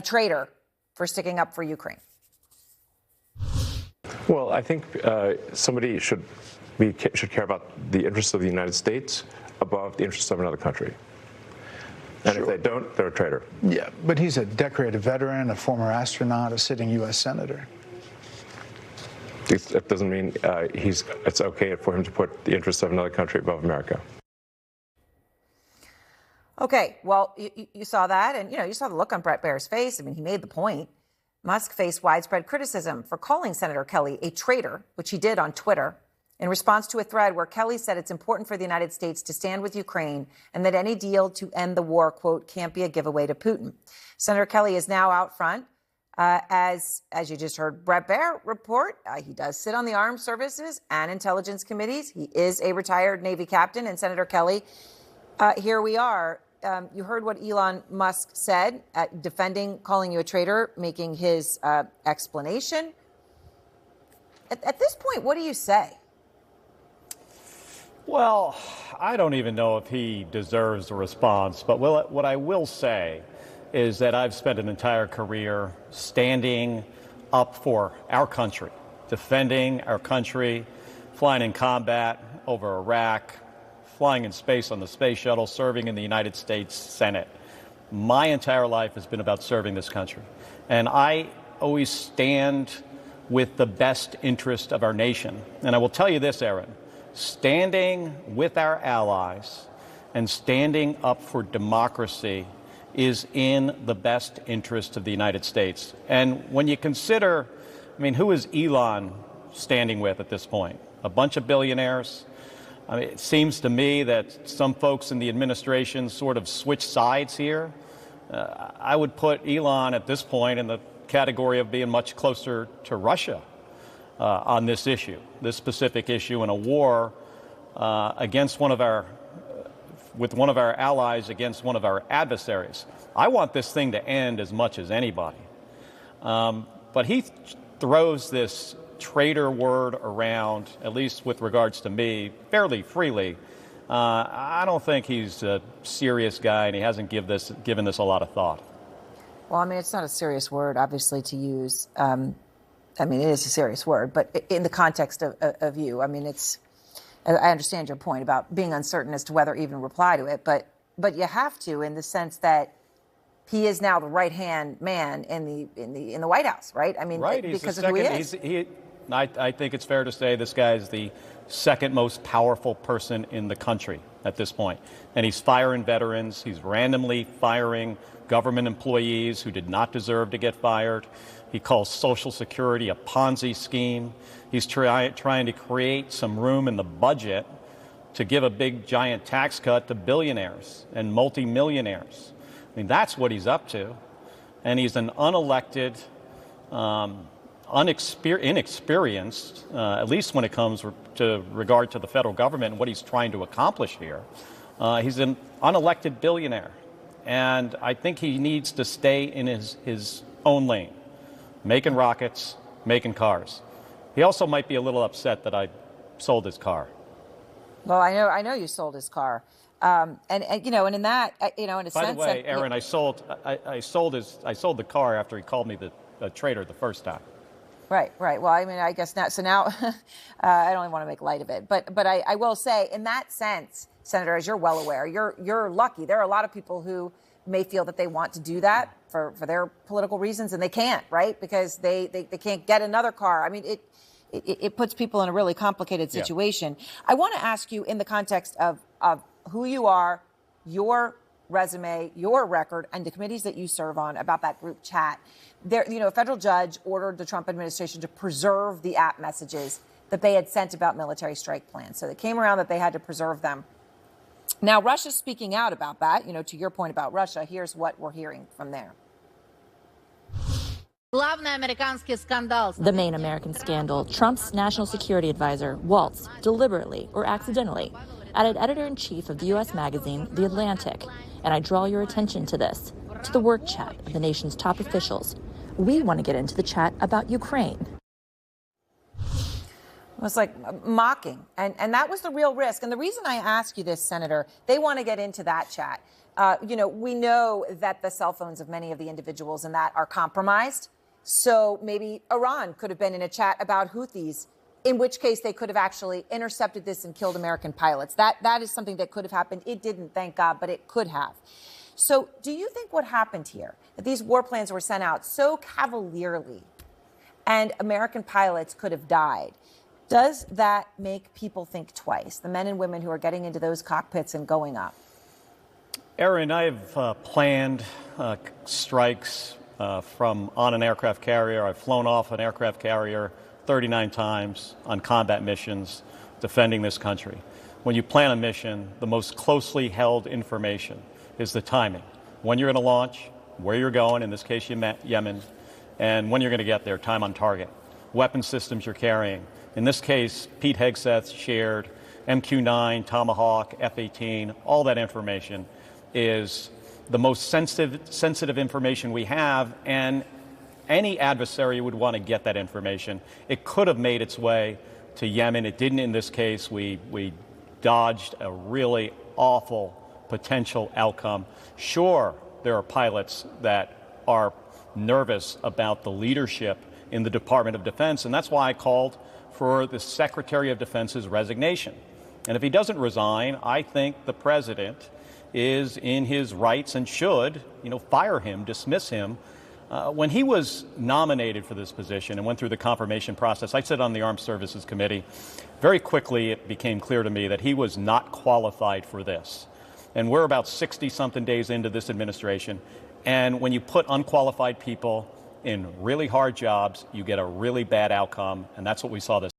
a traitor for sticking up for Ukraine? Well, I think somebody should care about the interests of the United States above the interests of another country. And if they don't, they're a traitor. Yeah, but he's a decorated veteran, a former astronaut, a sitting U.S. senator. It doesn't mean it's okay for him to put the interests of another country above America. Okay, well, you saw that, and you saw the look on Bret Baier's face. I mean, he made the point. Musk faced widespread criticism for calling Senator Kelly a traitor, which he did on Twitter, in response to a thread where Kelly said it's important for the United States to stand with Ukraine and that any deal to end the war, quote, can't be a giveaway to Putin. Senator Kelly is now out front. As you just heard Bret Baier report, he does sit on the Armed Services and Intelligence Committees. He is a retired Navy captain. And Senator Kelly, here we are. You heard what Elon Musk said, defending, calling you a traitor, making his explanation. At this point, what do you say? Well, I don't even know if he deserves a response, but what I will say is that I've spent an entire career standing up for our country, defending our country, flying in combat over Iraq, flying in space on the space shuttle, serving in the United States Senate. My entire life has been about serving this country. And I always stand with the best interest of our nation. And I will tell you this, Aaron, standing with our allies and standing up for democracy is in the best interest of the United States. And when you consider, who is Elon standing with at this point? A bunch of billionaires? It seems to me that some folks in the administration sort of switch sides here. I would put Elon at this point in the category of being much closer to Russia on this issue, this specific issue, in a war against with one of our allies against one of our adversaries. I want this thing to end as much as anybody. But he throws this traitor word around, at least with regards to me, fairly freely. I don't think he's a serious guy, and he hasn't given this a lot of thought. Well, it's not a serious word, obviously, to use. It is a serious word, but in the context of you, I understand your point about being uncertain as to whether even reply to it, but you have to, in the sense that he is now the right-hand man in the White House, right? Right, because of who he is. I think it's fair to say this guy is the second most powerful person in the country at this point. And he's firing veterans. He's randomly firing government employees who did not deserve to get fired. He calls Social Security a Ponzi scheme. He's trying to create some room in the budget to give a big, giant tax cut to billionaires and multimillionaires. That's what he's up to. And he's an unelected, inexperienced, at least when it comes to regard to the federal government and what he's trying to accomplish here. He's an unelected billionaire. And I think he needs to stay in his own lane, making rockets, making cars. He also might be a little upset that I sold his car. Well, I know you sold his car. And in that, in a sense. By the way, Aaron, I sold the car after he called me the traitor the first time. Right. Well, I guess now. So now, I don't even want to make light of it, but I will say, in that sense, Senator, as you're well aware, you're lucky. There are a lot of people who may feel that they want to do that for their political reasons, and they can't, right? Because they can't get another car. It puts people in a really complicated situation. Yeah. I want to ask you, in the context of who you are, your resume, your record, and the committees that you serve on, about that group chat. There, a federal judge ordered the Trump administration to preserve the app messages that they had sent about military strike plans. So it came around that they had to preserve them. Now, Russia's speaking out about that. To your point about Russia, here's what we're hearing from there. The main American scandal, Trump's national security advisor, Waltz, deliberately or accidentally, added editor-in-chief of the U.S. magazine, The Atlantic. And I draw your attention to this, to the work chat of the nation's top officials. We want to get into the chat about Ukraine. It was like mocking. And that was the real risk. And the reason I ask you this, Senator, they want to get into that chat We know that the cell phones of many of the individuals in that are compromised. So maybe Iran could have been in a chat about Houthis, in which case they could have actually intercepted this and killed American pilots. That is something that could have happened. It didn't, thank God, but it could have. So do you think what happened here, that these war plans were sent out so cavalierly and American pilots could have died, does that make people think twice, the men and women who are getting into those cockpits and going up? Erin, I've planned strikes from on an aircraft carrier. I've flown off an aircraft carrier 39 times on combat missions defending this country. When you plan a mission, the most closely held information is the timing. When you're going to launch, where you're going, in this case Yemen, and when you're going to get there, time on target. Weapon systems you're carrying. In this case, Pete Hegseth shared MQ-9, Tomahawk, F-18, all that information is the most sensitive information we have, and any adversary would want to get that information. It could have made its way to Yemen. It didn't in this case. We dodged a really awful potential outcome. Sure, there are pilots that are nervous about the leadership in the Department of Defense, and that's why I called for the Secretary of Defense's resignation. And if he doesn't resign, I think the president is in his rights and should, fire him, dismiss him. When he was nominated for this position and went through the confirmation process, I sit on the Armed Services Committee. Very quickly, it became clear to me that he was not qualified for this. And we're about 60-something days into this administration. And when you put unqualified people in really hard jobs, you get a really bad outcome. And that's what we saw this